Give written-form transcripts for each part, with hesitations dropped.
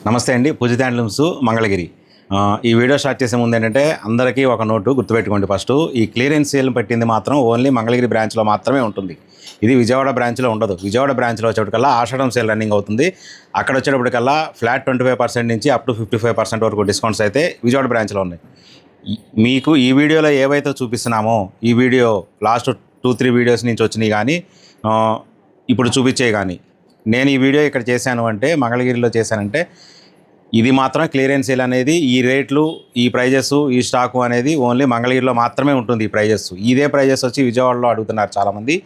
నమస్తే అండి. పూజిత హ్యాండ్లూమ్స్ మంగళగిరి. ఈ వీడియో స్టార్ట్ చేసే ముందు ఏంటంటే అందరికీ ఒక నోటు గుర్తుపెట్టుకోండి. ఫస్ట్ ఈ క్లియరెన్స్ సేల్ పెట్టింది మాత్రం ఓన్లీ మంగళగిరి బ్రాంచ్లో మాత్రమే ఉంటుంది. ఇది విజయవాడ బ్రాంచ్లో ఉండదు. విజయవాడ బ్రాంచ్లో వచ్చేటప్పటికల్లా ఆషాఢం సేల్ రన్నింగ్ అవుతుంది. అక్కడ వచ్చేటప్పటికల్లా ఫ్లాట్ 25% నుంచి అప్ టు 55% వరకు డిస్కౌంట్స్ అయితే విజయవాడ బ్రాంచ్లో ఉన్నాయి. మీకు ఈ వీడియోలో ఏవైతే చూపిస్తున్నామో ఈ వీడియో లాస్ట్ 2-3 వీడియోస్ నుంచి వచ్చినాయి కానీ ఇప్పుడు చూపించే కానీ నేను ఈ వీడియో ఇక్కడ చేశాను అంటే మంగళగిరిలో చేశానంటే ఇది మాత్రం క్లియరెన్స్ సేల్ అనేది ఈ రేట్లు ఈ ప్రైజెస్ ఈ స్టాకు అనేది ఓన్లీ మంగళగిరిలో మాత్రమే ఉంటుంది. ఈ ప్రైజెస్ ఇదే ప్రైజెస్ వచ్చి విజయవాడలో అడుగుతున్నారు చాలామంది.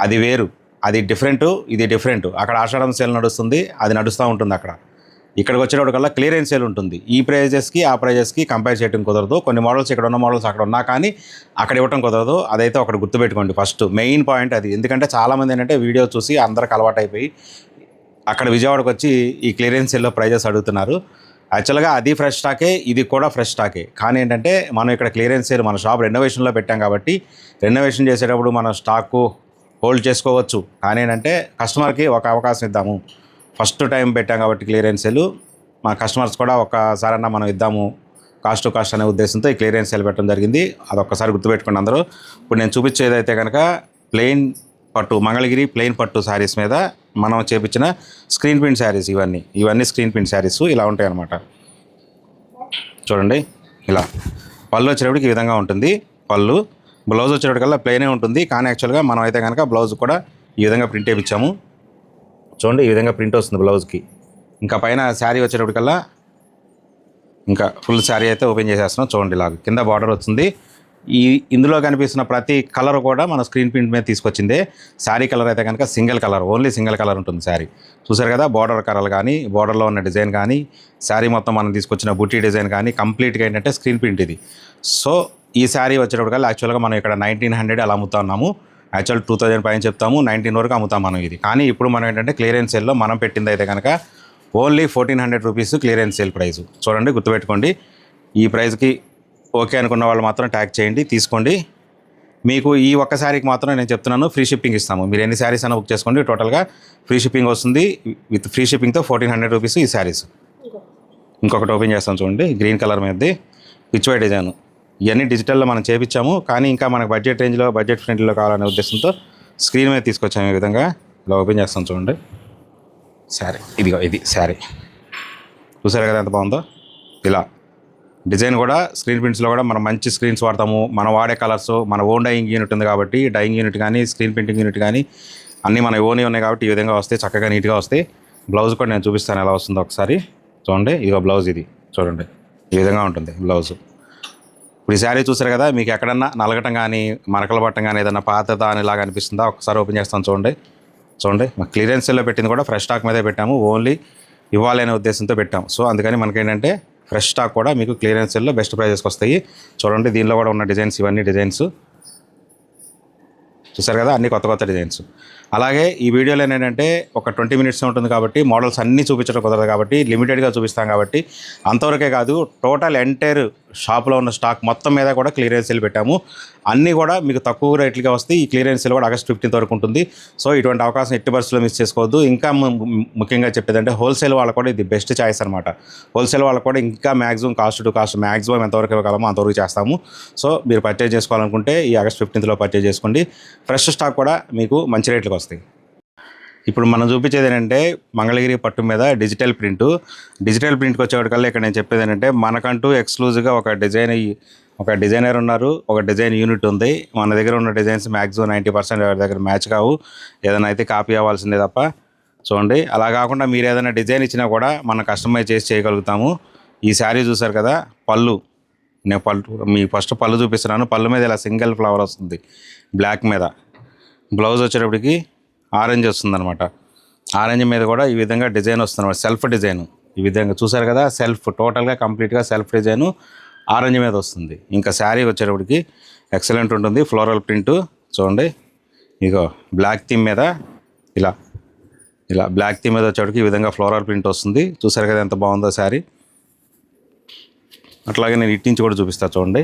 అది వేరు, అది డిఫరెంట్, ఇది డిఫరెంట్. అక్కడ ఆషాఢం సేల్ నడుస్తుంది, అది నడుస్తూ ఉంటుంది. ఇక్కడికి వచ్చేటప్పటికల్లా క్లియరెన్స్ సేల్ ఉంటుంది. ఈ ప్రైజెస్కి ఆ ప్రైజెస్కి కంపేర్ చేయడం కుదరదు. కొన్ని మోడల్స్ ఇక్కడ ఉన్న మోడల్స్ అక్కడ ఉన్నా కానీ అక్కడ ఇవ్వడం కుదరదు. అదైతే ఒకటి గుర్తుపెట్టుకోండి. ఫస్ట్ మెయిన్ పాయింట్ అది. ఎందుకంటే చాలామంది ఏంటంటే వీడియో చూసి అందరికి అలవాటు అయిపోయి అక్కడ విజయవాడకు వచ్చి ఈ క్లియరెన్స్ సేల్లో ప్రైజెస్ అడుగుతున్నారు. యాక్చువల్గా అది ఫ్రెష్ స్టాకే, ఇది కూడా ఫ్రెష్ స్టాకే. కానీ ఏంటంటే మనం ఇక్కడ క్లియరెన్స్ సేల్ మన షాప్ రెనోవేషన్లో పెట్టాం కాబట్టి రెనోవేషన్ చేసేటప్పుడు మనం స్టాకు హోల్డ్ చేసుకోవచ్చు. కానీ ఏంటంటే కస్టమర్కి ఒక అవకాశం ఇద్దాము. ఫస్ట్ టైం పెట్టాం కాబట్టి క్లియరెన్స్ సేల్ మా కస్టమర్స్ కూడా ఒక్కసారన్నా మనం ఇద్దాము కాస్ట్ టు కాస్ట్ అనే ఉద్దేశంతో ఈ క్లియరెన్స్ సేల్ పెట్టడం జరిగింది. అదొక్కసారి గుర్తుపెట్టుకోండి అందరూ. ఇప్పుడు నేను చూపించేదైతే కనుక ప్లెయిన్ పట్టు మంగళగిరి ప్లెయిన్ పట్టు శారీస్ మీద మనం చేపించిన స్క్రీన్ ప్రింట్ శారీస్. ఇవన్నీ స్క్రీన్ ప్రింట్ శారీస్ ఇలా ఉంటాయి అన్నమాట. చూడండి, ఇలా పళ్ళు వచ్చేటప్పటికి ఈ విధంగా ఉంటుంది. పళ్ళు బ్లౌజ్ వచ్చేటప్పటికల్లా ప్లెయినే ఉంటుంది. కానీ యాక్చువల్గా మనం అయితే కనుక బ్లౌజ్ కూడా ఈ విధంగా ప్రింట్ వేయించాము. చూడండి, ఈ విధంగా ప్రింట్ వస్తుంది బ్లౌజ్కి. ఇంకా పైన శారీ వచ్చేటప్పటికల్లా ఇంకా ఫుల్ శారీ అయితే ఓపెన్ చేసేస్తున్నాం. చూడండి, ఇలా కింద బార్డర్ వస్తుంది. ఇందులో కనిపిస్తున్న ప్రతి కలర్ కూడా మన స్క్రీన్ ప్రింట్ మీద తీసుకొచ్చిందే. శారీ కలర్ అయితే కనుక single colour, only single colour ఉంటుంది శారీ. చూసారు కదా, బార్డర్ కలర్ కానీ బార్డర్లో ఉన్న డిజైన్ కానీ శారీ మొత్తం మనం తీసుకొచ్చిన బుటీ డిజైన్ కానీ కంప్లీట్గా ఏంటంటే స్క్రీన్ ప్రింట్ ఇది. సో ఈ శారీ వచ్చేటప్పటికల్లా యాక్చువల్గా మనం ఇక్కడ 1900 అలా అమ్ముతా ఉన్నాము. యాక్చువల్ 2000 పైన చెప్తాము, 19 వరకు అమ్ముతాం మనం ఇది. కానీ ఇప్పుడు మనం ఏంటంటే క్లియరెన్స్ సేల్లో మనం పెట్టింది అయితే కనుక only 1400 rupees clearance sale price. చూడండి, గుర్తుపెట్టుకోండి. ఈ ప్రైస్కి ఓకే అనుకున్న వాళ్ళు మాత్రం ట్యాగ్ చేయండి, తీసుకోండి. మీకు ఈ ఒక్క శారీకి మాత్రం నేను చెప్తున్నాను ఫ్రీ షిప్పింగ్ ఇస్తాము. మీరు ఎన్ని శారీస్ అయినా బుక్ చేసుకోండి, టోటల్గా ఫ్రీ షిప్పింగ్ వస్తుంది. విత్ ఫ్రీ షిప్పింగ్తో 1400 రూపీస్ ఈ శారీస్. ఇంకొకటి ఓపెన్ చేస్తాం చూడండి, గ్రీన్ కలర్ మీదది పిచ్ వై డిజైన్. ఇవన్నీ డిజిటల్లో మనం చేపించాము. కానీ ఇంకా మనకు బడ్జెట్ రేంజ్లో బడ్జెట్ ఫ్రెండ్లీలో కావాలనే ఉద్దేశంతో స్క్రీన్ మీద తీసుకొచ్చాము. ఈ విధంగా ఇలా ఓపెన్ చేస్తాం చూడండి శారీ. ఇది శారీ చూసారు కదా ఎంత బాగుందో. ఇలా డిజైన్ కూడా స్క్రీన్ ప్రింట్స్లో కూడా మనం మంచి స్క్రీన్స్ వాడతాము. మనం వాడే కలర్స్ మన ఓన్ డైయింగ్ యూనిట్ ఉంది కాబట్టి డైయింగ్ యూనిట్ కానీ స్క్రీన్ ప్రింటింగ్ యూనిట్ కానీ అన్నీ మన ఓన్ ఉన్నాయి కాబట్టి ఈ విధంగా వస్తాయి, చక్కగా నీట్గా వస్తాయి. బ్లౌజ్ కూడా నేను చూపిస్తాను ఎలా వస్తుందో ఒకసారి చూడండి. ఇదిగో బ్లౌజ్, ఇది చూడండి ఈ విధంగా ఉంటుంది బ్లౌజ్. ఇప్పుడు ఈ శారీ చూసారు కదా, మీకు ఎక్కడన్నా నలగటం కానీ మరకలు పట్టడం కానీ ఏదన్నా పాతదా అని ఇలాగా అనిపిస్తుందా ఒకసారి ఓపెన్ చేస్తాను చూడండి. మా క్లియరెన్స్ సేల్లో పెట్టింది కూడా ఫ్రెష్ స్టాక్ మీదే పెట్టాము. ఓన్లీ ఇవ్వాలి అనే ఉద్దేశంతో పెట్టాము. సో అందుకని మనకేంటంటే ఫ్రెష్ స్టాక్ కూడా మీకు క్లియరెన్స్ సేల్లో బెస్ట్ ప్రైజెస్కి వస్తాయి. చూడండి, దీనిలో కూడా ఉన్న డిజైన్స్ ఇవన్నీ డిజైన్స్ చూసారు కదా, అన్ని కొత్త డిజైన్స్. అలాగే ఈ వీడియోలో ఏంటంటే ఒక 20 మినిట్స్ ఉంటుంది కాబట్టి మోడల్స్ అన్నీ చూపించడం కుదరదు కాబట్టి లిమిటెడ్గా చూపిస్తాం కాబట్టి అంతవరకే కాదు, టోటల్ ఎంటైర్ షాప్లో ఉన్న స్టాక్ మొత్తం మీద కూడా క్లియరెన్స్ సేల్ పెట్టాము. అన్నీ కూడా మీకు తక్కువ రేట్లుగా వస్తాయి. ఈ క్లియరెన్స్ సేల్ కూడా ఆగస్ట్ 15 వరకు ఉంటుంది. సో ఇటువంటి అవకాశం ఎట్టి పరిస్థితుల్లో మిస్ చేసుకోవద్దు. ఇంకా ముఖ్యంగా చెప్పేదంటే హోల్సేల్ వాళ్ళకు కూడా ఇది బెస్ట్ ఛాయిస్ అనమాట. హోల్సేల్ వాళ్ళకు కూడా ఇంకా maximum cost to cost maximum ఎంతవరకు ఇవ్వగలమో అంతవరకు చేస్తాము. సో మీరు పర్చేజ్ చేసుకోవాలనుకుంటే ఈ ఆగస్ట్ 15లో పర్చేజ్ చేసుకోండి. ఫ్రెష్ స్టాక్ కూడా మీకు మంచి రేట్లకు వస్తాయి. ఇప్పుడు మనం చూపించేది ఏంటంటే మంగళగిరి పట్టు మీద డిజిటల్ ప్రింట్కి వచ్చేవాడికల్లా ఇక్కడ నేను చెప్పేది ఏంటంటే మనకంటూ ఎక్స్క్లూజివ్గా ఒక డిజైనర్ ఉన్నారు, ఒక డిజైన్ యూనిట్ ఉంది. మన దగ్గర ఉన్న డిజైన్స్ మ్యాక్సిమం 90% ఎవరి దగ్గర మ్యాచ్ కావు, ఏదైనా అయితే కాపీ అవ్వాల్సిందే తప్ప. చూడండి, అలా కాకుండా మీరు ఏదైనా డిజైన్ ఇచ్చినా కూడా మనం కస్టమైజ్ చేసి చేయగలుగుతాము. ఈ శారీ చూసారు కదా, నేను మీ ఫస్ట్ పళ్ళు చూపిస్తున్నాను. పళ్ళు మీద ఇలా సింగిల్ ఫ్లవర్ వస్తుంది బ్లాక్ మీద. బ్లౌజ్ వచ్చేటప్పటికి ఆరెంజ్ వస్తుందన్నమాట. ఆరెంజ్ మీద కూడా ఈ విధంగా డిజైన్ వస్తుంది, సెల్ఫ్ డిజైన్. ఈ విధంగా చూసారు కదా, టోటల్గా కంప్లీట్గా సెల్ఫ్ డిజైను ఆరెంజ్ మీద వస్తుంది. ఇంకా శారీ వచ్చేటప్పటికి ఎక్సలెంట్ ఉంటుంది, ఫ్లోరల్ ప్రింట్. చూడండి, ఇగో బ్లాక్ థీమ్ మీద ఇలా బ్లాక్ థీమ్ మీద వచ్చేటప్పటికి ఈ విధంగా ఫ్లోరల్ ప్రింట్ వస్తుంది. చూసారు కదా ఎంత బాగుందో శారీ. అట్లాగే నేను ఇటు నుంచి కూడా చూపిస్తాను చూడండి.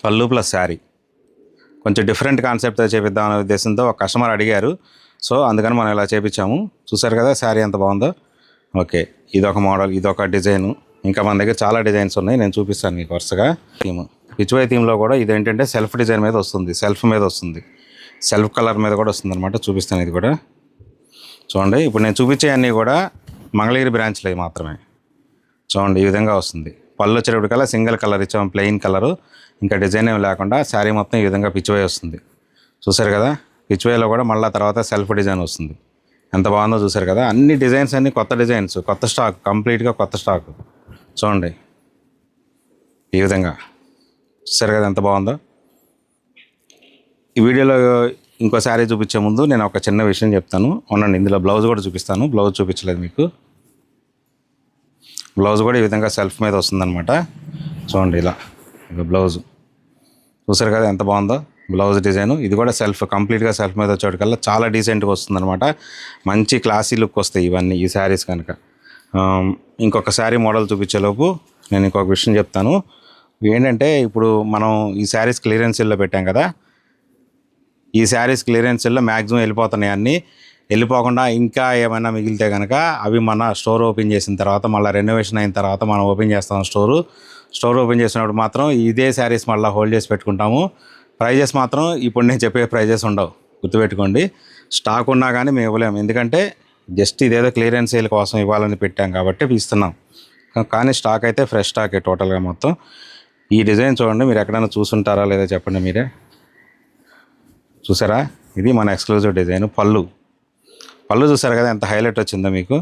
పళ్ళు ప్లస్ శారీ కొంచెం డిఫరెంట్ కాన్సెప్ట్తో చేపిద్దాం అనే ఉద్దేశంతో ఒక కస్టమర్ అడిగారు. సో అందుకని మనం ఇలా చేపించాము. చూసారు కదా శారీ ఎంత బాగుందో. ఓకే, ఇదొక మోడల్, ఇదొక డిజైను. ఇంకా మన దగ్గర చాలా డిజైన్స్ ఉన్నాయి, నేను చూపిస్తాను మీకు వరుసగా. థీమ్ పిచ్వై థీమ్లో కూడా ఇదేంటంటే సెల్ఫ్ డిజైన్ మీద వస్తుంది, సెల్ఫ్ మీద వస్తుంది, సెల్ఫ్ కలర్ మీద కూడా వస్తుంది అనమాట. చూపిస్తాను ఇది కూడా చూడండి. ఇప్పుడు నేను చూపించే అన్నీ కూడా మంగళగిరి బ్రాంచ్లో మాత్రమే. చూడండి ఈ విధంగా వస్తుంది. పళ్ళు వచ్చేటప్పటికల్లా సింగిల్ కలర్ ఇచ్చాము, ప్లెయిన్ కలరు, ఇంకా డిజైన్ ఏమి లేకుండా శారీ మొత్తం ఈ విధంగా పిచ్వై వస్తుంది. చూసారు కదా, పిచ్వైలో కూడా మళ్ళీ తర్వాత సెల్ఫ్ డిజైన్ వస్తుంది. ఎంత బాగుందో చూసారు కదా. అన్ని డిజైన్స్ అన్నీ కొత్త డిజైన్స్, కొత్త స్టాక్, కంప్లీట్గా కొత్త స్టాక్. చూడండి ఈ విధంగా, చూసారు కదా ఎంత బాగుందో. ఈ వీడియోలో ఇంకో శారీ చూపించే ముందు నేను ఒక చిన్న విషయం చెప్తాను ఉండండి. ఇందులో బ్లౌజ్ కూడా చూపిస్తాను, బ్లౌజ్ చూపించలేదు మీకు. బ్లౌజ్ కూడా ఈ విధంగా సెల్ఫ్ మీద వస్తుందన్నమాట. చూడండి ఇలా బ్లౌజ్, చూసారు కదా ఎంత బాగుందో బ్లౌజ్ డిజైను. ఇది కూడా సెల్ఫ్, కంప్లీట్గా సెల్ఫ్ మీద వచ్చేటికల్లా చాలా డీసెంట్గా వస్తుందన్నమాట. మంచి క్లాసీ లుక్ వస్తాయి ఇవన్నీ ఈ శారీస్ కనుక. ఇంకొక శారీ మోడల్ చూపించేలోపు నేను ఇంకొక విషయం చెప్తాను. ఏంటంటే ఇప్పుడు మనం ఈ శారీస్ క్లియరెన్స్ సేల్లో పెట్టాం కదా, ఈ శారీస్ క్లియరెన్స్ సేల్లో మ్యాక్సిమం వెళ్ళిపోతున్నాయి అన్నీ. వెళ్ళిపోకుండా ఇంకా ఏమైనా మిగిలితే కనుక అవి మన స్టోర్ ఓపెన్ చేసిన తర్వాత, మళ్ళీ రెనోవేషన్ అయిన తర్వాత మనం ఓపెన్ చేస్తాం స్టోర్ ఓపెన్ చేసినప్పుడు మాత్రం ఇదే శారీస్ మళ్ళీ హోల్డ్ చేసి పెట్టుకుంటాము. ప్రైజెస్ మాత్రం ఇప్పుడు నేను చెప్పే ప్రైజెస్ ఉండవు, గుర్తుపెట్టుకోండి. స్టాక్ ఉన్నా కానీ మేము ఇవ్వలేము, ఎందుకంటే జస్ట్ ఇదేదో క్లియరెన్స్ సేల్ కోసం ఇవ్వాలని పెట్టాం కాబట్టి ఇస్తున్నాం. కానీ స్టాక్ అయితే ఫ్రెష్ స్టాకే టోటల్గా మొత్తం. ఈ డిజైన్ చూడండి, మీరు ఎక్కడైనా చూసుంటారా లేదా చెప్పండి మీరే. చూసారా, ఇది మన ఎక్స్క్లూజివ్ డిజైన్. పళ్ళు చూసారు కదా ఎంత హైలైట్ వచ్చిందో మీకు.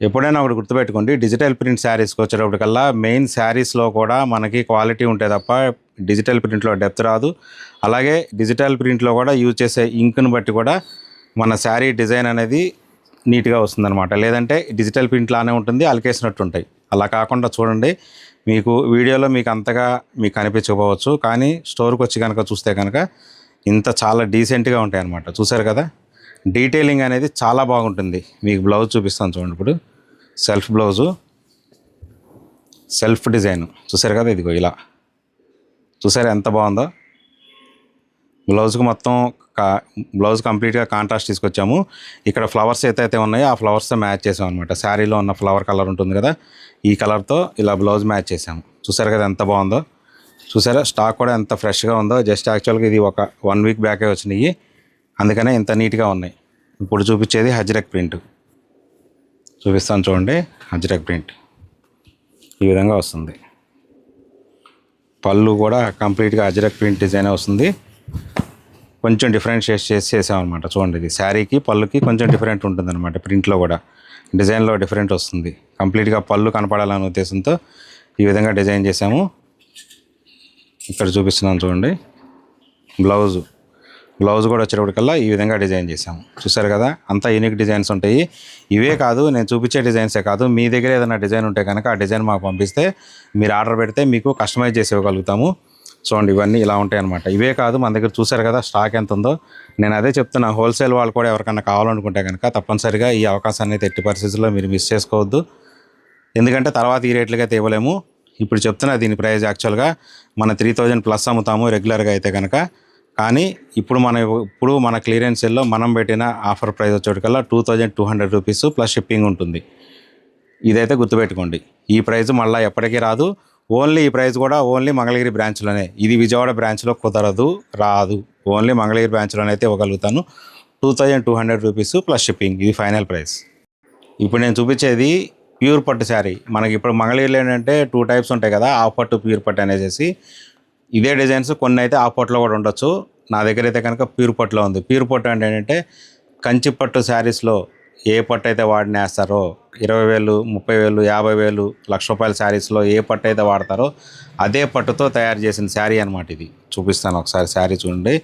ఎప్పుడైనా ఒకటి గుర్తుపెట్టుకోండి, డిజిటల్ ప్రింట్ శారీస్కి వచ్చేటప్పటికల్లా మెయిన్ శారీస్లో కూడా మనకి క్వాలిటీ ఉంటే తప్ప డిజిటల్ ప్రింట్లో డెప్త్ రాదు. అలాగే డిజిటల్ ప్రింట్లో కూడా యూజ్ చేసే ఇంక్ను బట్టి కూడా మన శారీ డిజైన్ అనేది నీట్గా వస్తుందన్నమాట. లేదంటే డిజిటల్ ప్రింట్లానే ఉంటుంది, అలికేసినట్టు ఉంటాయి. అలా కాకుండా చూడండి, మీకు వీడియోలో మీకు అంతగా మీకు కనిపించకపోవచ్చు, కానీ స్టోర్కి వచ్చి కనుక చూస్తే కనుక ఇంత చాలా డీసెంట్గా ఉంటాయి అన్నమాట. చూసారు కదా, డీటెయిలింగ్ అనేది చాలా బాగుంటుంది. మీకు బ్లౌజ్ చూపిస్తాను చూడండి. ఇప్పుడు సెల్ఫ్ బ్లౌజు, సెల్ఫ్ డిజైన్ చూసారు కదా, ఇదిగో ఇలా చూసారా ఎంత బాగుందో. బ్లౌజ్కి మొత్తం బ్లౌజ్ కంప్లీట్గా కాంట్రాస్ట్ తీసుకొచ్చాము. ఇక్కడ ఫ్లవర్స్ అయితే ఉన్నాయో ఆ ఫ్లవర్స్తో మ్యాచ్ చేసాం అనమాట. శారీలో ఉన్న ఫ్లవర్ కలర్ ఉంటుంది కదా, ఈ కలర్తో ఇలా బ్లౌజ్ మ్యాచ్ చేసాము. చూసారు కదా ఎంత బాగుందో. చూసారా స్టాక్ కూడా ఎంత ఫ్రెష్గా ఉందో. జస్ట్ యాక్చువల్గా ఇది ఒక 1 వీక్ బ్యాకే వచ్చినాయి, అందుకనే ఇంత నీట్గా ఉన్నాయి. ఇప్పుడు చూపించేది హజ్రక్ ప్రింట్ చూపిస్తాను చూడండి. హజ్రక్ ప్రింట్ ఈ విధంగా వస్తుంది. పళ్ళు కూడా కంప్లీట్గా హజ్రక్ ప్రింట్ డిజైన్ వస్తుంది. కొంచెం డిఫరెన్షియేట్ చేసామన్నమాట. చూడండి, ఇది శారీకి పళ్ళుకి కొంచెం డిఫరెంట్ ఉంటుంది అనమాట. ప్రింట్లో కూడా డిజైన్లో డిఫరెంట్ వస్తుంది. కంప్లీట్గా పళ్ళు కనపడాలనే ఉద్దేశంతో ఈ విధంగా డిజైన్ చేసాము. ఇక్కడ చూపిస్తున్నాను చూడండి. బ్లౌజ్ కూడా వచ్చేటప్పటికల్లా ఈ విధంగా డిజైన్ చేసాము. చూసారు కదా, అంతా యూనిక్ డిజైన్స్ ఉంటాయి. ఇవే కాదు, నేను చూపించే డిజైన్సే కాదు, మీ దగ్గర ఏదైనా డిజైన్ ఉంటే కనుక ఆ డిజైన్ మాకు పంపిస్తే మీరు ఆర్డర్ పెడితే మీకు కస్టమైజ్ చేసి ఇవ్వగలుగుతాము. చూడండి ఇవన్నీ ఇలా ఉంటాయి అనమాట. ఇవే కాదు, మన దగ్గర చూసారు కదా స్టాక్ ఎంత ఉందో. నేను అదే చెప్తున్నా, హోల్సేల్ వాళ్ళు కూడా ఎవరికైనా కావాలనుకుంటే కనుక తప్పనిసరిగా ఈ అవకాశాన్ని ఎట్టి పరిస్థితుల్లో మీరు మిస్ చేసుకోవద్దు. ఎందుకంటే తర్వాత ఈ రేట్లుగా తేవలేము. ఇప్పుడు చెప్తున్నా దీని ప్రైస్ యాక్చువల్గా మన 3000+ అమ్ముతాము రెగ్యులర్గా అయితే కనుక. కానీ ఇప్పుడు మన క్లియరెన్స్ సేల్లో మనం పెట్టిన ఆఫర్ ప్రైస్ వచ్చేటికల్లా 2200 రూపీస్ ప్లస్ షిప్పింగ్ ఉంటుంది. ఇదైతే గుర్తుపెట్టుకోండి. ఈ ప్రైస్ మళ్ళీ ఎప్పటికీ రాదు. ఓన్లీ ఈ ప్రైస్ కూడా ఓన్లీ మంగళగిరి బ్రాంచ్లోనే. ఇది విజయవాడ బ్రాంచ్లో కుదరదు, రాదు. ఓన్లీ మంగళగిరి బ్రాంచ్లోనే అయితే ఇవ్వగలుగుతాను. 2200 రూపీస్ ప్లస్ షిప్పింగ్, ఇది ఫైనల్ ప్రైస్. ఇప్పుడు నేను చూపించేది ప్యూర్ పట్టు శారీ. మనకి ఇప్పుడు మంగళగిరిలో ఏంటంటే 2 టైప్స్ ఉంటాయి కదా, హాఫ్ పట్టు, ప్యూర్ పట్టు అనేసి. ఇదే డిజైన్స్ కొన్ని అయితే హాఫ్ పట్టులో కూడా ఉండొచ్చు. నా దగ్గర అయితే కనుక ప్యూర్ పట్టులో ఉంది. ప్యూర్ పట్టు అంటే ఏంటంటే కంచి పట్టు శారీస్లో ఏ పట్టు అయితే వాడినేస్తారో 20,000, 30,000, 50,000, ₹1,00,000 శారీస్లో ఏ పట్టు అయితే వాడతారో అదే పట్టుతో తయారు చేసిన శారీ అనమాట. ఇది చూపిస్తాను ఒకసారి. శారీ చూడండి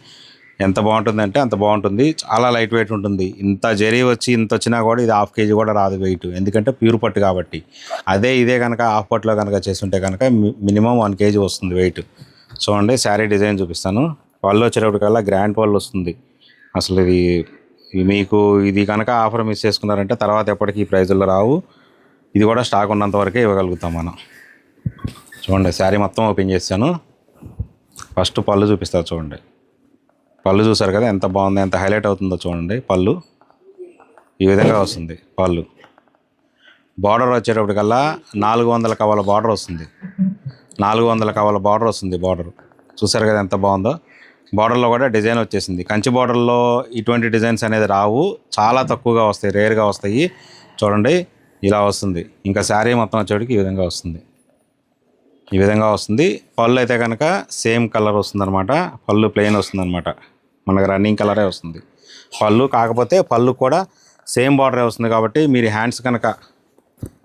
ఎంత బాగుంటుందంటే అంత బాగుంటుంది. చాలా లైట్ వెయిట్ ఉంటుంది. ఇంత జరీ వచ్చి ఇంత వచ్చినా కూడా ఇది 1/2 kg కూడా రాదు వెయిట్, ఎందుకంటే ప్యూర్ పట్టు కాబట్టి. ఇదే కనుక హాఫ్ పట్టులో కనుక చేస్తుంటే కనుక మినిమం 1 kg వస్తుంది వెయిట్. చూడండి శారీ డిజైన్ చూపిస్తాను. పళ్ళు వచ్చేటప్పటికల్లా గ్రాండ్ పళ్ళు వస్తుంది. అసలు మీకు ఇది కనుక ఆఫర్ మిస్ చేసుకున్నారంటే తర్వాత ఎప్పటికీ ఈ ప్రైజుల్లో రావు. ఇది కూడా స్టాక్ ఉన్నంత వరకే ఇవ్వగలుగుతాం మనం. చూడండి శారీ మొత్తం ఓపెన్ చేస్తాను. ఫస్ట్ పళ్ళు చూపిస్తారు చూడండి. పళ్ళు చూసారు కదా ఎంత బాగుంది, ఎంత హైలైట్ అవుతుందో చూడండి. పళ్ళు ఈ విధంగా వస్తుంది. పళ్ళు బార్డర్ వచ్చేటప్పటికల్లా 400 కవల బార్డర్ వస్తుంది. 400 కవల బార్డర్ వస్తుంది. బార్డర్ చూసారు కదా ఎంత బాగుందో. బార్డర్లో కూడా డిజైన్ వచ్చేసింది. కంచి బార్డర్లో ఇటువంటి డిజైన్స్ అనేది రావు, చాలా తక్కువగా వస్తాయి, రేర్గా వస్తాయి. చూడండి ఇలా వస్తుంది. ఇంకా శారీ మొత్తం వచ్చేటికి ఈ విధంగా వస్తుంది. ఈ విధంగా వస్తుంది. పళ్ళు అయితే కనుక సేమ్ కలర్ వస్తుంది అనమాట. పళ్ళు ప్లెయిన్ వస్తుంది అనమాట. మనకు రన్నింగ్ కలరే వస్తుంది పళ్ళు. కాకపోతే పళ్ళు కూడా సేమ్ బార్డరే వస్తుంది కాబట్టి మీరు హ్యాండ్స్ కనుక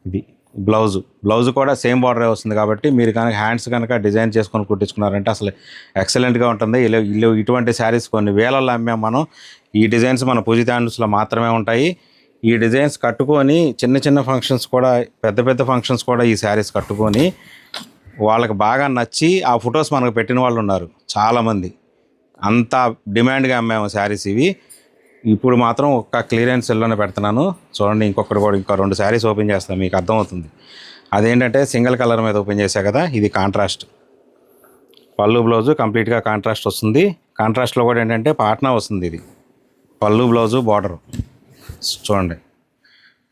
ఇది బ్లౌజ్ కూడా సేమ్ బార్డరే వస్తుంది కాబట్టి మీరు కనుక హ్యాండ్స్ కనుక డిజైన్ చేసుకొని కుట్టించుకున్నారంటే అసలు ఎక్సలెంట్గా ఉంటుంది. ఇటువంటి శారీస్ కొన్ని వేలల్లో అమ్మాం మనం. ఈ డిజైన్స్ మన పూజిత హ్యాండ్స్లో మాత్రమే ఉంటాయి. ఈ డిజైన్స్ కట్టుకొని చిన్న చిన్న ఫంక్షన్స్ కూడా, పెద్ద పెద్ద ఫంక్షన్స్ కూడా ఈ శారీస్ కట్టుకొని వాళ్ళకి బాగా నచ్చి ఆ ఫొటోస్ మనకు పెట్టిన వాళ్ళు ఉన్నారు చాలామంది. అంత డిమాండ్గా అమ్మాము శారీస్ ఇవి. ఇప్పుడు మాత్రం ఒక్క క్లియరెన్స్ సెల్లోనే పెడుతున్నాను. చూడండి ఇంకొకటి కూడా ఇంకా 2 శారీస్ ఓపెన్ చేస్తాను, మీకు అర్థమవుతుంది. అదేంటంటే సింగిల్ కలర్ మీద ఓపెన్ చేశా కదా, ఇది కాంట్రాస్ట్. పళ్ళు బ్లౌజు కంప్లీట్గా కాంట్రాస్ట్ వస్తుంది. కాంట్రాస్ట్లో కూడా ఏంటంటే పాట్నా వస్తుంది. ఇది పళ్ళు బ్లౌజు బార్డర్ చూడండి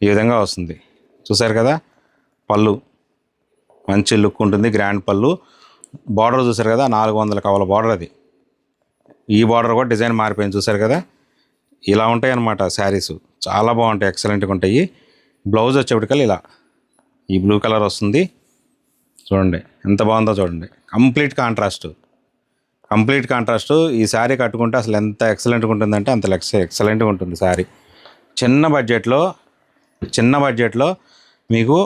ఈ విధంగా వస్తుంది. చూసారు కదా, పళ్ళు మంచి లుక్ ఉంటుంది, గ్రాండ్ పళ్ళు. బార్డర్ చూసారు కదా, 400 కవల బార్డర్. అది ఈ బార్డర్ కూడా డిజైన్ మారిపోయింది చూసారు కదా. ఇలా ఉంటాయి అన్నమాట శారీస్, చాలా బాగుంటాయి, ఎక్సలెంట్గా ఉంటాయి. బ్లౌజ్ వచ్చేప్పటికల్లా ఇలా ఈ బ్లూ కలర్ వస్తుంది. చూడండి ఎంత బాగుందో చూడండి. Complete contrast. ఈ శారీ కట్టుకుంటే అసలు ఎంత ఎక్సలెంట్గా ఉంటుందంటే అంత ఎక్సలెంట్గా ఉంటుంది శారీ. చిన్న బడ్జెట్లో మీకు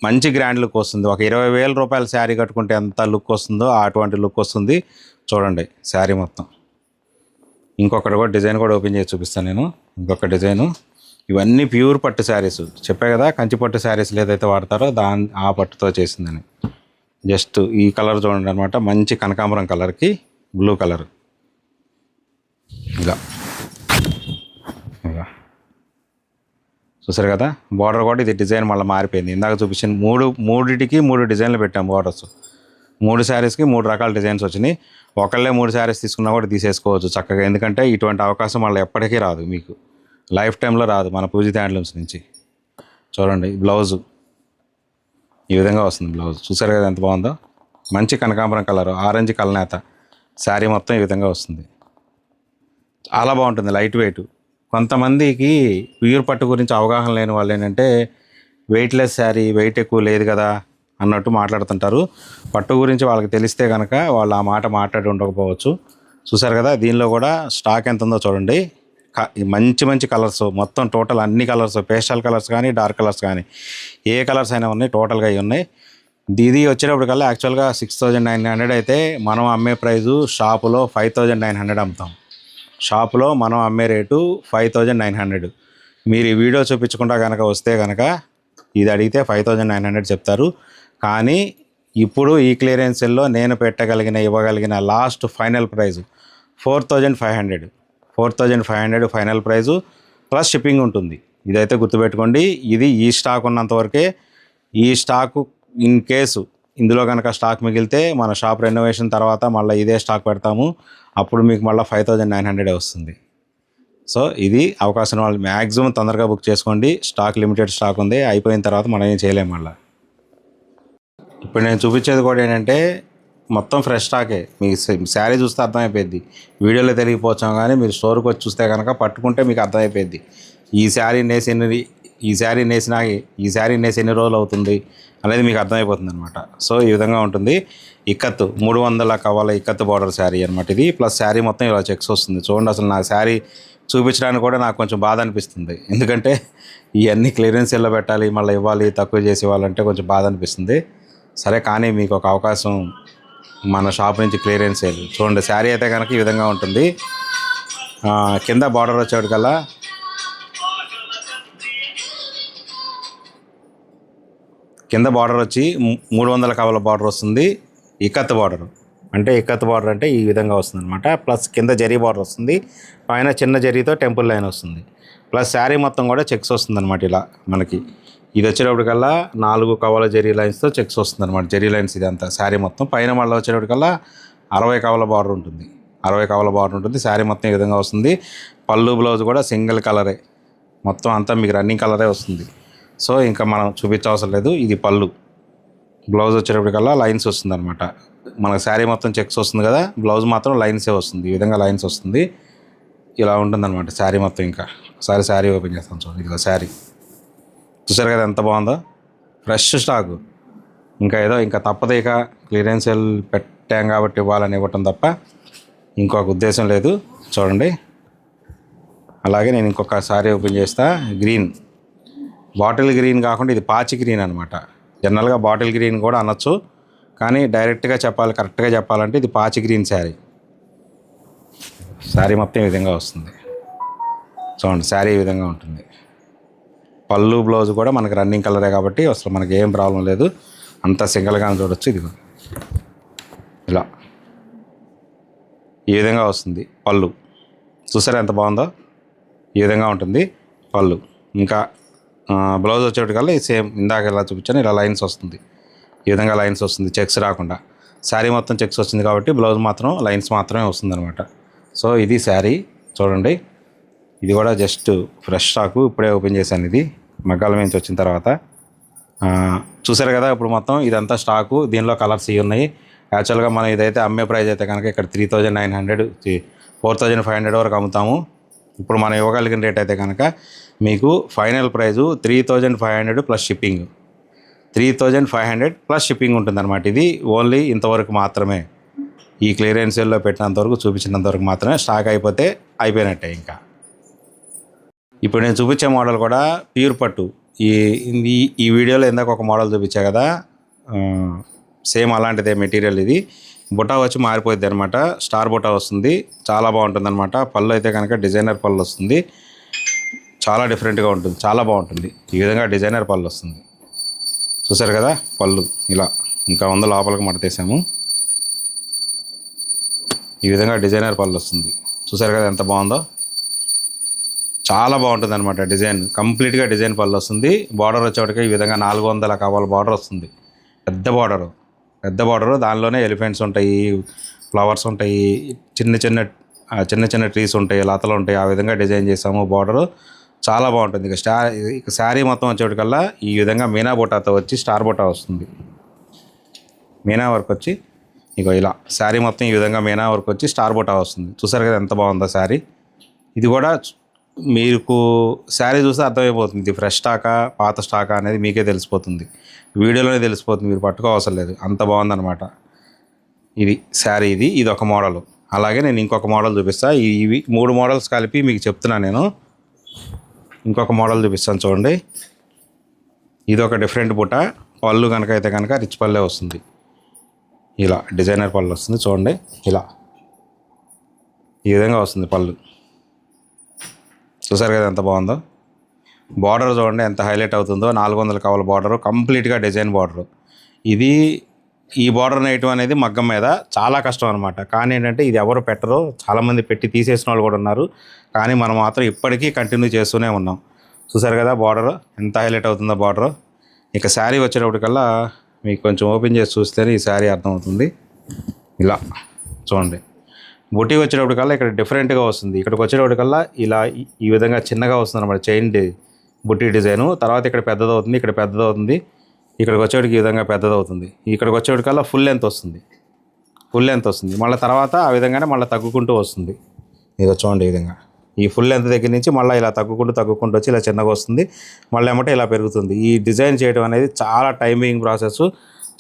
మంచి గ్రాండ్ లుక్ వస్తుంది. ఒక 20,000 రూపాయల శారీ కట్టుకుంటే ఎంత లుక్ వస్తుందో అటువంటి లుక్ వస్తుంది. చూడండి శారీ మొత్తం. ఇంకొకటి కూడా డిజైన్ కూడా ఓపెన్ చేసి చూపిస్తాను నేను. ఇంకొక డిజైను. ఇవన్నీ ప్యూర్ పట్టు శారీస్. చెప్పే కదా కంచి పట్టు శారీస్ ఏదైతే వాడతారో ఆ పట్టుతో చేసిందని. జస్ట్ ఈ కలర్ చూడండి అనమాట. మంచి కనకాంబరం కలర్కి బ్లూ కలర్. ఇలా చూసారు కదా. బార్డర్ కూడా ఇది డిజైన్ మళ్ళీ మారిపోయింది. ఇందాక చూపించిన మూడిటికి 3 డిజైన్లు పెట్టాం బార్డర్స్. 3 శారీస్కి 3 రకాల డిజైన్స్ వచ్చినాయి. ఒకళ్ళే 3 శారీస్ తీసుకున్నా కూడా తీసేసుకోవచ్చు చక్కగా. ఎందుకంటే ఇటువంటి అవకాశం మళ్ళీ ఎప్పటికీ రాదు, మీకు లైఫ్ టైంలో రాదు మన పూజిత హ్యాండ్లూమ్స్ నుంచి. చూడండి బ్లౌజు ఈ విధంగా వస్తుంది. బ్లౌజ్ చూసారు కదా ఎంత బాగుందో. మంచి కనకాంబరం కలర్, ఆరెంజ్ కలనేత. శారీ మొత్తం ఈ విధంగా వస్తుంది. చాలా బాగుంటుంది, లైట్ వెయిట్. కొంతమందికి ప్యూర్ పట్టు గురించి అవగాహన లేని వాళ్ళు ఏంటంటే వెయిట్లెస్ శారీ, వెయిట్ ఎక్కువ లేదు కదా అన్నట్టు మాట్లాడుతుంటారు. పట్టు గురించి వాళ్ళకి తెలిస్తే కనుక వాళ్ళు ఆ మాట మాట్లాడి ఉండకపోవచ్చు. చూసారు కదా, దీనిలో కూడా స్టాక్ ఎంత ఉందో చూడండి. మంచి కలర్స్ మొత్తం టోటల్ అన్ని కలర్స్, పేస్టల్ కలర్స్ కానీ డార్క్ కలర్స్ కానీ ఏ కలర్స్ అయినా ఉన్నాయి, టోటల్గా ఇవి ఉన్నాయి. ఇది వచ్చేటప్పటికల్లా యాక్చువల్గా 6,900 అయితే మనం అమ్మే ప్రైజు షాపులో 5,900 అమ్ముతాం. షాపులో మనం అమ్మే రేటు 5,900. మీరు ఈ వీడియో చూపించకుండా కనుక వస్తే కనుక ఇది అడిగితే 5,900 చెప్తారు. కానీ ఇప్పుడు ఈ క్లియరెన్స్ సెల్లో నేను ఇవ్వగలిగిన last final price 4,500 final price plus shipping ఉంటుంది. ఇదైతే గుర్తుపెట్టుకోండి. ఇది ఈ స్టాక్ ఉన్నంత వరకే. ఈ స్టాకు ఇన్ కేసు ఇందులో కనుక స్టాక్ మిగిలితే మన షాప్ రెనోవేషన్ తర్వాత మళ్ళీ ఇదే స్టాక్ పెడతాము. అప్పుడు మీకు మళ్ళీ 5,900 వస్తుంది. సో ఇది అవకాశం వాళ్ళు మ్యాక్సిమం తొందరగా బుక్ చేసుకోండి. స్టాక్ లిమిటెడ్ స్టాక్ ఉంది, అయిపోయిన తర్వాత మనం ఏం చేయలేము మళ్ళీ. ఇప్పుడు నేను చూపించేది కూడా ఏంటంటే మొత్తం ఫ్రెష్ స్టాకే. మీకు శారీ చూస్తే అర్థమైపోయింది. వీడియోలో తెలియకపోవచ్చాం కానీ మీరు స్టోర్కి వచ్చి చూస్తే కనుక పట్టుకుంటే మీకు అర్థమైపోయింది. ఈ శారీ నేసి ఎన్ని రోజులు అవుతుంది అనేది మీకు అర్థమైపోతుంది అనమాట. సో ఈ విధంగా ఉంటుంది. ఇక్కత్తు 300 కవల ఇక్కత్తు బార్డర్ శారీ అనమాట ఇది. ప్లస్ శారీ మొత్తం ఇలా చెక్స్ వస్తుంది. చూడండి, అసలు నా శారీ చూపించడానికి కూడా నాకు కొంచెం బాధ అనిపిస్తుంది. ఎందుకంటే ఇవన్నీ క్లియరెన్స్ ఎలా పెట్టాలి, మళ్ళీ ఇవ్వాలి, తక్కువ చేసి ఇవ్వాలంటే కొంచెం బాధ అనిపిస్తుంది. సరే కానీ మీకు ఒక అవకాశం మన షాప్ నుంచి క్లియరెన్స్ సేల్. చూడండి శారీ అయితే కనుక ఈ విధంగా ఉంటుంది. కింద బార్డర్ వచ్చేటికల్లా కింద బార్డర్ వచ్చి 300 కవల బార్డర్ వస్తుంది. ఇక్కత్ బార్డర్ అంటే ఈ విధంగా వస్తుంది అనమాట. ప్లస్ కింద జరీ బార్డర్ వస్తుంది, పైన చిన్న జరీతో టెంపుల్ లైన్ వస్తుంది. ప్లస్ శారీ మొత్తం కూడా చెక్స్ వస్తుంది అనమాట. ఇలా మనకి ఇది వచ్చేటప్పటికల్లా 4 కవల జరీ లైన్స్తో చెక్స్ వస్తుంది అనమాట. జరీ లైన్స్ ఇదంతా శారీ మొత్తం. పైన మళ్ళీ వచ్చేటప్పటికల్లా 60 కవల బార్డర్ ఉంటుంది. 60 కవల బార్డర్ ఉంటుంది. శారీ మొత్తం ఈ విధంగా వస్తుంది. పళ్ళు బ్లౌజ్ కూడా సింగిల్ కలరే, మొత్తం అంతా మీకు రన్నింగ్ కలరే వస్తుంది. సో ఇంకా మనం చూపించవసరం లేదు. ఇది పళ్ళు. బ్లౌజ్ వచ్చేటప్పటికల్లా లైన్స్ వస్తుంది అనమాట. మనకు శారీ మొత్తం చెక్స్ వస్తుంది కదా, బ్లౌజ్ మాత్రం లైన్సే వస్తుంది. ఈ విధంగా లైన్స్ వస్తుంది. ఇలా ఉంటుందన్నమాట శారీ మొత్తం. ఇంకా ఒకసారి శారీ ఓపెన్ చేస్తాను చూడండి. ఇదిగో శారీ చూసారు కదా ఎంత బాగుందో, ఫ్రెష్ స్టాకు. ఇంకా తప్పదు, ఇక క్లియరెన్స్ సేల్ పెట్టాం కాబట్టి ఇవ్వాలని ఇవ్వటం తప్ప ఇంకొక ఉద్దేశం లేదు. చూడండి. అలాగే నేను ఇంకొక శారీ ఓపెన్ చేస్తా. గ్రీన్, బాటిల్ గ్రీన్ కాకుండా ఇది పాచి గ్రీన్ అనమాట. జనరల్గా బాటిల్ గ్రీన్ కూడా అనొచ్చు, కానీ డైరెక్ట్గా కరెక్ట్గా చెప్పాలంటే ఇది పాచి గ్రీన్ శారీ. శారీ మొత్తం ఈ విధంగా వస్తుంది. చూడండి, శారీ ఈ విధంగా ఉంటుంది. పళ్ళు బ్లౌజ్ కూడా మనకి రన్నింగ్ కలరే కాబట్టి అసలు మనకి ఏం ప్రాబ్లం లేదు. అంతా సింగిల్గానే చూడొచ్చు. ఇదిగో ఇలా ఈ విధంగా వస్తుంది పళ్ళు. చూసారా ఎంత బాగుందో? ఈ విధంగా ఉంటుంది పళ్ళు. ఇంకా బ్లౌజ్ వచ్చేటికల్లా సేమ్ ఇందాక ఎలా చూపించాను ఇలా లైన్స్ వస్తుంది. ఈ విధంగా లైన్స్ వస్తుంది, చెక్స్ రాకుండా. శారీ మొత్తం చెక్స్ వస్తుంది కాబట్టి బ్లౌజ్ మాత్రం లైన్స్ మాత్రమే వస్తుంది అనమాట. సో ఇది శారీ చూడండి. ఇది కూడా జస్ట్ ఫ్రెష్ స్టాకు, ఇప్పుడే ఓపెన్ చేశాను. ఇది మగ్గాల నుంచి వచ్చిన తర్వాత చూసారు కదా. ఇప్పుడు మొత్తం ఇదంతా స్టాకు, దీనిలో కలర్స్ ఇవి ఉన్నాయి. యాక్చువల్గా మనం ఇదైతే అమ్మే ప్రైస్ అయితే కనుక ఇక్కడ 3900 4500 వరకు అమ్ముతాము. ఇప్పుడు మనం ఇవ్వగలిగిన రేట్ అయితే కనుక మీకు final price 3500 plus shipping. 3500 plus shipping ఉంటుందన్నమాట. ఇది ఓన్లీ ఇంతవరకు మాత్రమే. ఈ క్లియరెన్స్ సేల్లో పెట్టినంతవరకు, చూపించినంతవరకు మాత్రమే. స్టాక్ అయిపోతే అయిపోయినట్టే. ఇంకా ఇప్పుడు నేను చూపించే మోడల్ కూడా ప్యూర్ పట్టు. ఈ వీడియోలో ఇందాక ఒక మోడల్ చూపించా కదా, సేమ్ అలాంటిదే మెటీరియల్. ఇది బుటా వచ్చి మారిపోద్ది అనమాట. స్టార్ బుటా వస్తుంది, చాలా బాగుంటుంది అనమాట. పళ్ళు అయితే కనుక డిజైనర్ పళ్ళు వస్తుంది, చాలా డిఫరెంట్గా ఉంటుంది, చాలా బాగుంటుంది. ఈ విధంగా డిజైనర్ పళ్ళు వస్తుంది. చూసారు కదా పళ్ళు ఇలా. ఇంకా లోపలికి మడతేసాము. ఈ విధంగా డిజైనర్ పళ్ళు వస్తుంది. చూసారు కదా ఎంత బాగుందో, చాలా బాగుంటుంది అనమాట. డిజైన్ కంప్లీట్గా డిజైన్ పళ్ళు వస్తుంది. బార్డర్ వచ్చేటికి ఈ విధంగా 400 కవాల బార్డర్ వస్తుంది. పెద్ద బార్డరు, దానిలోనే ఎలిఫెంట్స్ ఉంటాయి, ఫ్లవర్స్ ఉంటాయి, చిన్న చిన్న ట్రీస్ ఉంటాయి, లతలు ఉంటాయి. ఆ విధంగా డిజైన్ చేసాము. బార్డరు చాలా బాగుంటుంది. ఇక శారీ మొత్తం వచ్చేటికల్లా ఈ విధంగా మీనా బుటాతో వచ్చి స్టార్ బుటా వస్తుంది. మీనా వర్క్ వచ్చి ఇక ఇలా శారీ మొత్తం ఈ విధంగా మీనా వర్క్ వచ్చి స్టార్ బుటా వస్తుంది. చూసారు కదా ఎంత బాగుందో శారీ. ఇది కూడా మీకు శారీ చూస్తే అర్థమైపోతుంది ఇది ఫ్రెష్ స్టాకా పాత స్టాకా అనేది మీకే తెలిసిపోతుంది. వీడియోలోనే తెలిసిపోతుంది, మీరు పట్టుకోవసరం లేదు. అంత బాగుందన్నమాట. ఇది శారీ. ఇది ఒక మోడల్. అలాగే నేను ఇంకొక మోడల్ చూపిస్తాను. ఇవి 3 మోడల్స్ కలిపి మీకు చెప్తున్నాను నేను. ఇంకొక మోడల్ చూపిస్తాను చూడండి. ఇది ఒక డిఫరెంట్ బుట్ట. పళ్ళు కనుక అయితే కనుక రిచ్ పళ్ళే వస్తుంది. ఇలా డిజైనర్ పళ్ళు వస్తుంది చూడండి. ఇలా ఈ విధంగా వస్తుంది పళ్ళు. చూసారు కదా ఎంత బాగుందో. బార్డర్ చూడండి ఎంత హైలైట్ అవుతుందో. 400 కవల బార్డరు, కంప్లీట్గా డిజైన్ బార్డరు. ఈ బార్డర్ నేయటం అనేది మగ్గం మీద చాలా కష్టం అనమాట. కానీ ఏంటంటే ఇది ఎవరు పెట్టరు, చాలామంది పెట్టి తీసేసిన వాళ్ళు కూడా ఉన్నారు. కానీ మనం మాత్రం ఇప్పటికీ కంటిన్యూ చేస్తూనే ఉన్నాం. చూసారు కదా బార్డర్ ఎంత హైలైట్ అవుతుందో బార్డరు. ఇక శారీ వచ్చేటప్పటికల్లా మీకు కొంచెం ఓపెన్ చేసి చూస్తేనే ఈ శారీ అర్థమవుతుంది. ఇలా చూడండి. బుటీ వచ్చేటప్పటికల్లా ఇక్కడ డిఫరెంట్గా వస్తుంది. ఇక్కడికి వచ్చేటప్పటికల్లా ఇలా ఈ విధంగా చిన్నగా వస్తుంది అనమాట చైన్ బుటీ డిజైను. తర్వాత ఇక్కడ పెద్దదవుతుంది, ఇక్కడ పెద్దదవుతుంది, ఇక్కడికి వచ్చేటికి ఈ విధంగా పెద్దదవుతుంది. ఇక్కడికి వచ్చేటికల్లా ఫుల్ లెంత్ వస్తుంది. మళ్ళీ తర్వాత ఆ విధంగానే మళ్ళీ తగ్గుకుంటూ వస్తుంది. ఇదో చూడండి ఈ విధంగా. ఈ ఫుల్ లెంత్ దగ్గర నుంచి మళ్ళీ ఇలా తగ్గుకుంటూ వచ్చి ఇలా చిన్నగా వస్తుంది. మళ్ళీ ఏమంటే ఇలా పెరుగుతుంది. ఈ డిజైన్ చేయడం అనేది చాలా టైమింగ్ ప్రాసెస్,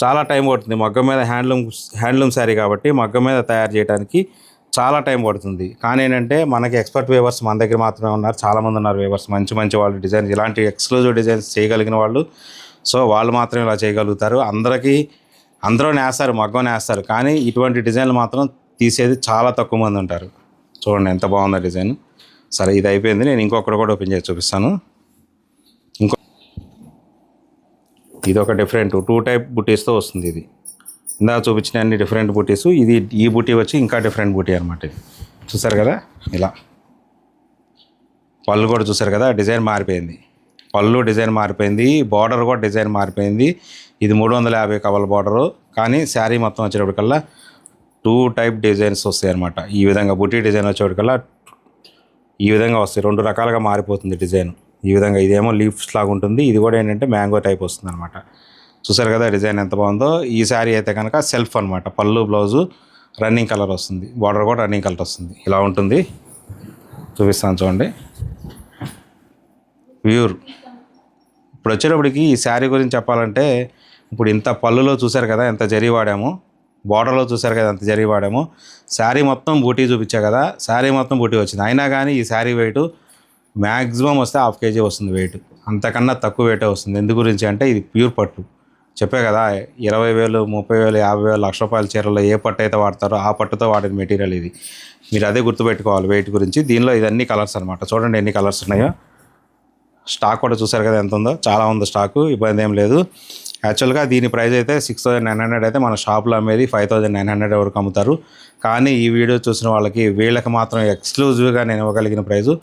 చాలా టైం పడుతుంది. మగ్గం మీద హ్యాండ్లూమ్ శారీ కాబట్టి మగ్గం మీద తయారు చేయడానికి చాలా టైం పడుతుంది. కానీ ఏంటంటే మనకి ఎక్స్పర్ట్ వేవర్స్ మన దగ్గర మాత్రమే ఉన్నారు. చాలామంది ఉన్నారు వేవర్స్, మంచి వాళ్ళు డిజైన్స్, ఇలాంటి ఎక్స్క్లూజివ్ డిజైన్స్ చేయగలిగిన వాళ్ళు. సో వాళ్ళు మాత్రమే ఇలా చేయగలుగుతారు. అందరూ నేస్తారు, మగ్గం నేస్తారు. కానీ ఇటువంటి డిజైన్లు మాత్రం తీసేది చాలా తక్కువ మంది ఉంటారు. చూడండి ఎంత బాగుందో డిజైన్. సరే ఇది అయిపోయింది. నేను ఇంకొకటి కూడా ఓపెన్ చేసి చూపిస్తాను. ఇది ఒక డిఫరెంట్ 2 టైప్ బుటీస్తో వస్తుంది. ఇది ఇందాక చూపించిన అన్ని డిఫరెంట్ బుటీస్. ఈ బుటీ వచ్చి ఇంకా డిఫరెంట్ బుటీ అనమాట. ఇది చూసారు కదా ఇలా. పళ్ళు కూడా చూసారు కదా డిజైన్ మారిపోయింది. బార్డర్ కూడా డిజైన్ మారిపోయింది. ఇది 350 కవల బార్డరు. కానీ శారీ మొత్తం వచ్చేటప్పటికల్లా 2 టైప్ డిజైన్స్ వస్తాయి అనమాట. ఈ విధంగా బుటీ డిజైన్ వచ్చేటప్పటికల్లా ఈ విధంగా వస్తాయి. 2 రకాలుగా మారిపోతుంది డిజైన్. ఈ విధంగా ఇదేమో లీఫ్స్ లాగా ఉంటుంది, ఇది కూడా ఏంటంటే మ్యాంగో టైప్ వస్తుంది అనమాట. చూసారు కదా డిజైన్ ఎంత బాగుందో. ఈ శారీ అయితే కనుక సెల్ఫ్ అనమాట, పళ్ళు బ్లౌజు రన్నింగ్ కలర్ వస్తుంది, బార్డర్ కూడా రన్నింగ్ కలర్ వస్తుంది. ఇలా ఉంటుంది, చూపిస్తాను చూడండి. ప్యూర్. ఇప్పుడు వచ్చేటప్పటికి ఈ శారీ గురించి చెప్పాలంటే, ఇప్పుడు ఇంత పళ్ళులో చూసారు కదా ఎంత జరీ వాడాము, బార్డర్లో చూసారు కదా ఎంత జరీ వాడాము, శారీ మొత్తం బూటీ చూపించా కదా, శారీ మొత్తం బూటీ వచ్చింది. అయినా కానీ ఈ శారీ వెయిట్ మ్యాక్సిమం వస్తే 1/2 kg వస్తుంది వెయిట్, అంతకన్నా తక్కువ వెయిటే వస్తుంది. ఎందు గురించి అంటే ఇది ప్యూర్ పట్టు. చెప్పే కదా 20,000, 30,000, 50,000, ₹1,00,000 చీరలో ఏ పట్టు అయితే వాడతారో ఆ పట్టుతో వాడిన మెటీరియల్ ఇది. మీరు అదే గుర్తుపెట్టుకోవాలి వెయిట్ గురించి. దీనిలో ఇదన్నీ కలర్స్ అనమాట. చూడండి ఎన్ని కలర్స్ ఉన్నాయో. స్టాక్ కూడా చూసారు కదా ఎంత ఉందో, చాలా ఉంది స్టాకు, ఇబ్బంది ఏం లేదు. యాక్చువల్గా దీని ప్రైస్ అయితే 6,900 అయితే మన షాప్లో అమ్మేది 5,900 వరకు అమ్ముతారు. కానీ ఈ వీడియో చూసిన వాళ్ళకి వీళ్ళకి మాత్రం ఎక్స్క్లూజివ్గా నేను ఇవ్వగలిగిన ప్రైజు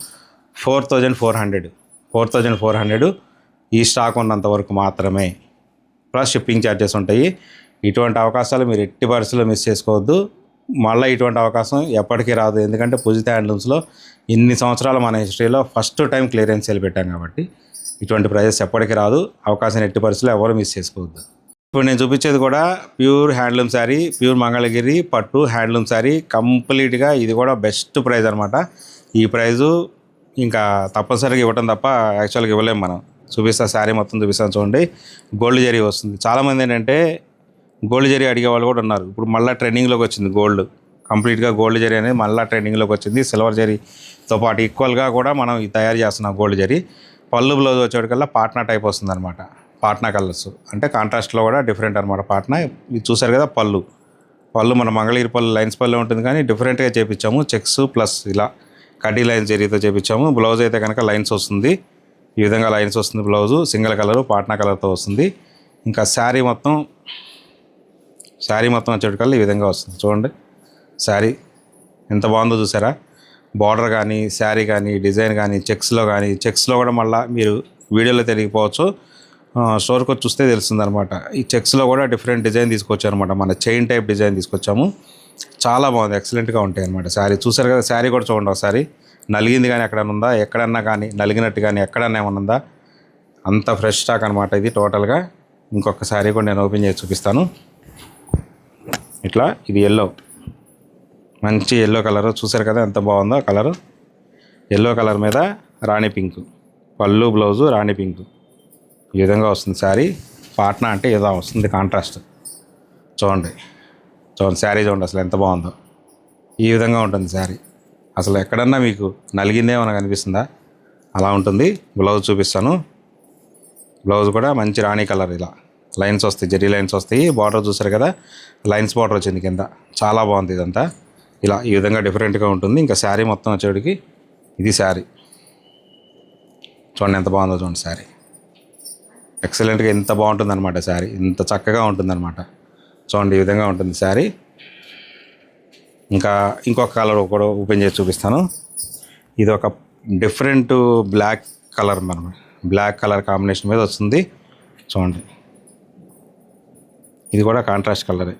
4,400 ఈ స్టాక్ ఉన్నంత వరకు మాత్రమే, ప్లస్ షిప్పింగ్ ఛార్జెస్ ఉంటాయి. ఇటువంటి అవకాశాలు మీరు ఎట్టి పరిస్థితుల్లో మిస్ చేసుకోవద్దు. మళ్ళీ ఇటువంటి అవకాశం ఎప్పటికీ రాదు. ఎందుకంటే పూజిత హ్యాండ్లూమ్స్లో ఇన్ని సంవత్సరాల మన హిస్టరీలో ఫస్ట్ టైం క్లియరెన్స్ సేల్ పెట్టాం కాబట్టి ఇటువంటి ప్రైజెస్ ఎప్పటికీ రాదు. అవకాశం ఎట్టి పరిస్థితుల్లో ఎవరు మిస్ చేసుకోవద్దు. ఇప్పుడు నేను చూపించేది కూడా pure handloom sari, pure Mangalagiri పట్టు హ్యాండ్లూమ్ శారీ. కంప్లీట్గా ఇది కూడా బెస్ట్ ప్రైజ్ అనమాట. ఈ ప్రైజు ఇంకా తప్పనిసరిగా ఇవ్వటం తప్ప యాక్చువల్గా ఇవ్వలేము మనం. చూపిస్తా, శారీ మొత్తం చూపిస్తాను చూడండి. గోల్డ్ జరీ వస్తుంది. చాలామంది ఏంటంటే గోల్డ్ జరీ అడిగే వాళ్ళు కూడా ఉన్నారు. ఇప్పుడు మళ్ళీ ట్రెండింగ్లోకి వచ్చింది గోల్డ్, కంప్లీట్గా గోల్డ్ జరీ అనేది మళ్ళీ ట్రెండింగ్లోకి వచ్చింది. సిల్వర్ జరీతో పాటు ఈక్వల్గా కూడా మనం తయారు చేస్తున్నాం గోల్డ్ జరీ. పళ్ళు బ్లౌజ్ వచ్చేటికల్లా పాట్నా టైప్ వస్తుంది అనమాట. పాట్నా కలర్స్ అంటే కాంట్రాస్ట్లో కూడా డిఫరెంట్ అనమాట. పాట్నా ఇది చూసారు కదా, పళ్ళు మన మంగళగిరి పళ్ళు లైన్స్ పళ్ళు ఉంటుంది, కానీ డిఫరెంట్గా చేపించాము. చెక్స్ ప్లస్ ఇలా కడ్డీ లైన్స్ జరీతో చేపించాము. బ్లౌజ్ అయితే కనుక లైన్స్ వస్తుంది, ఈ విధంగా లైన్స్ వస్తుంది. బ్లౌజు సింగిల్ కలరు పాట్నా కలర్తో వస్తుంది. ఇంకా శారీ మొత్తం వచ్చేటికల్లా ఈ విధంగా వస్తుంది. చూడండి శారీ ఎంత బాగుందో చూసారా. బార్డర్ కానీ శారీ కానీ డిజైన్ కానీ చెక్స్లో కూడా మళ్ళీ మీరు వీడియోలో తెలియకపోవచ్చు, స్టోర్కి వచ్చి చూస్తే తెలుస్తుంది అనమాట. ఈ చెక్స్లో కూడా డిఫరెంట్ డిజైన్ తీసుకొచ్చారు అనమాట. మన చైన్ టైప్ డిజైన్ తీసుకొచ్చాము. చాలా బాగుంది, ఎక్సలెంట్గా ఉంటాయి అనమాట. శారీ చూసారు కదా, శారీ కూడా చూడండి ఒకసారి. నలిగింది కానీ ఎక్కడన్నా ఉందా, ఎక్కడన్నా కానీ నలిగినట్టు కానీ ఎక్కడన్నా ఏమన్నా ఉందా, అంత ఫ్రెష్ స్టాక్ అనమాట ఇది టోటల్గా. ఇంకొక శారీ కూడా నేను ఓపెన్ చేసి చూపిస్తాను. ఇట్లా ఇది ఎల్లో, మంచి ఎల్లో కలర్ చూసారు కదా ఎంత బాగుందో కలరు. ఎల్లో కలర్ మీద రాణి పింక్, పళ్ళు బ్లౌజు రాణి పింక్, ఈ విధంగా వస్తుంది శారీ. పాట్నా అంటే ఏదో వస్తుంది కాంట్రాస్ట్. చూడండి శారీ చూడండి అసలు ఎంత బాగుందో. ఈ విధంగా ఉంటుంది శారీ. అసలు ఎక్కడన్నా మీకు నలిగిందేమన్నా కనిపిస్తుందా, అలా ఉంటుంది. బ్లౌజ్ చూపిస్తాను. బ్లౌజ్ కూడా మంచి రాణి కలర్, ఇలా లైన్స్ వస్తాయి, జరీ లైన్స్ వస్తాయి. బార్డర్ చూసారు కదా, లైన్స్ బార్డర్ వచ్చింది కింద, చాలా బాగుంది ఇదంతా. ఇలా ఈ విధంగా డిఫరెంట్గా ఉంటుంది. ఇంకా శారీ మొత్తం వచ్చేటికి ఇది శారీ చూడండి ఎంత బాగుందో చూడండి. శారీ ఎక్సలెంట్గా ఎంత బాగుంటుందన్నమాట. శారీ ఇంత చక్కగా ఉంటుందన్నమాట. చూడండి ఈ విధంగా ఉంటుంది శారీ. ఇంకా ఇంకొక కలర్ కూడా ఓపెన్ చేసి చూపిస్తాను. ఇది ఒక డిఫరెంట్ బ్లాక్ కలర్, మనం బ్లాక్ కలర్ కాంబినేషన్ మీద వస్తుంది. చూడండి ఇది కూడా కాంట్రాస్ట్ కలరే,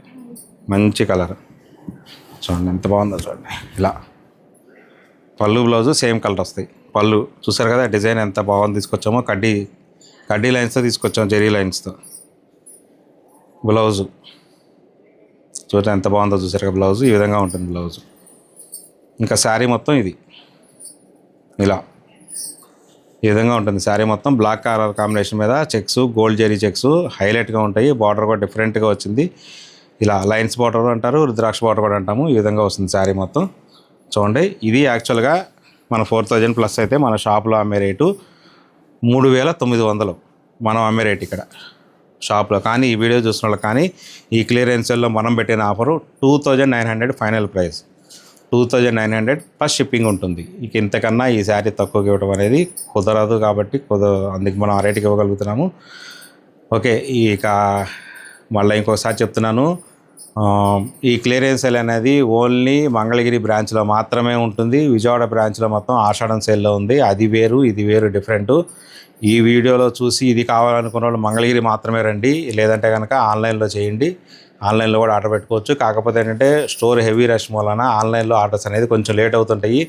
మంచి కలర్. చూడండి ఎంత బాగుందో చూడండి. ఇలా పళ్ళు బ్లౌజు సేమ్ కలర్ వస్తాయి. పళ్ళు చూసారు కదా, డిజైన్ ఎంత బాగుంది తీసుకొచ్చామో. కడ్డీ లైన్స్తో తీసుకొచ్చాము, జెరీ లైన్స్తో. బ్లౌజు చూడండి ఎంత బాగుందో చూసారు కదా. బ్లౌజు ఈ విధంగా ఉంటుంది బ్లౌజు. ఇంకా శారీ మొత్తం ఇది ఇలా ఈ విధంగా ఉంటుంది. శారీ మొత్తం బ్లాక్ కలర్ కాంబినేషన్ మీద చెక్స్, గోల్డ్ జెరీ చెక్స్ హైలైట్గా ఉంటాయి. బార్డర్ కూడా డిఫరెంట్గా వచ్చింది. ఇలా లైన్స్ బార్డర్ అంటారు, రుద్రాక్ష బార్డర్ కూడా అంటాము. ఈ విధంగా వస్తుంది శారీ మొత్తం. చూడండి ఇది యాక్చువల్గా మన 4,000 ప్లస్ అయితే మన షాప్లో అమ్మే రేటు 3,900 మనం అమ్మే రేటు ఇక్కడ షాప్లో. కానీ ఈ వీడియో చూసిన వాళ్ళకి కానీ ఈ క్లియరెన్స్లో మనం పెట్టిన offer 2,900 final price. 2,900 plus shipping ఉంటుంది. ఇక ఇంతకన్నా ఈ శారీ తక్కువకి ఇవ్వడం అనేది కుదరదు కాబట్టి అందుకు మనం ఆ రేటుకి ఇవ్వగలుగుతున్నాము. ఓకే, ఇక మళ్ళీ ఇంకోసారి చెప్తున్నాను, ఈ క్లియరెన్స్ సేల్ అనేది ఓన్లీ మంగళగిరి బ్రాంచ్లో మాత్రమే ఉంటుంది. విజయవాడ బ్రాంచ్లో మొత్తం ఆషాఢం సేల్లో ఉంది. అది వేరు ఇది వేరు డిఫరెంటు. ఈ వీడియోలో చూసి ఇది కావాలనుకున్న వాళ్ళు మంగళగిరి మాత్రమే రండి, లేదంటే కనుక ఆన్లైన్లో చేయండి. ఆన్లైన్లో కూడా ఆర్డర్ పెట్టుకోవచ్చు. కాకపోతే ఏంటంటే స్టోర్ హెవీ రష్ వలన ఆన్లైన్లో ఆర్డర్స్ అనేది కొంచెం లేట్ అవుతుంటాయి.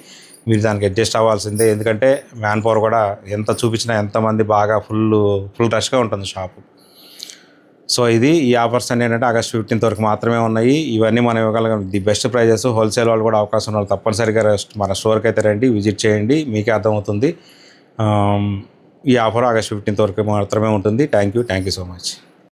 మీరు దానికి అడ్జస్ట్ అవ్వాల్సిందే, ఎందుకంటే మ్యాన్ పవర్ కూడా ఎంత చూపించినా ఎంతమంది బాగా ఫుల్ రష్గా ఉంటుంది షాపు. సో ఇది ఈ ఆఫర్స్ అన్నీ ఏంటంటే ఆగస్ట్ 15th వరకు మాత్రమే ఉన్నాయి. ఇవన్నీ మనం ఇవ్వగలం ది బెస్ట్ ప్రైజెస్. హోల్సేల్ వాళ్ళు కూడా అవకాశం ఉన్న వాళ్ళు తప్పనిసరిగా మన స్టోర్కి అయితే రండి, విజిట్ చేయండి, మీకే అర్థమవుతుంది. ఈ ఆఫర్ ఆగస్ట్ 15th వరకు మాత్రమే ఉంటుంది. Thank you so much.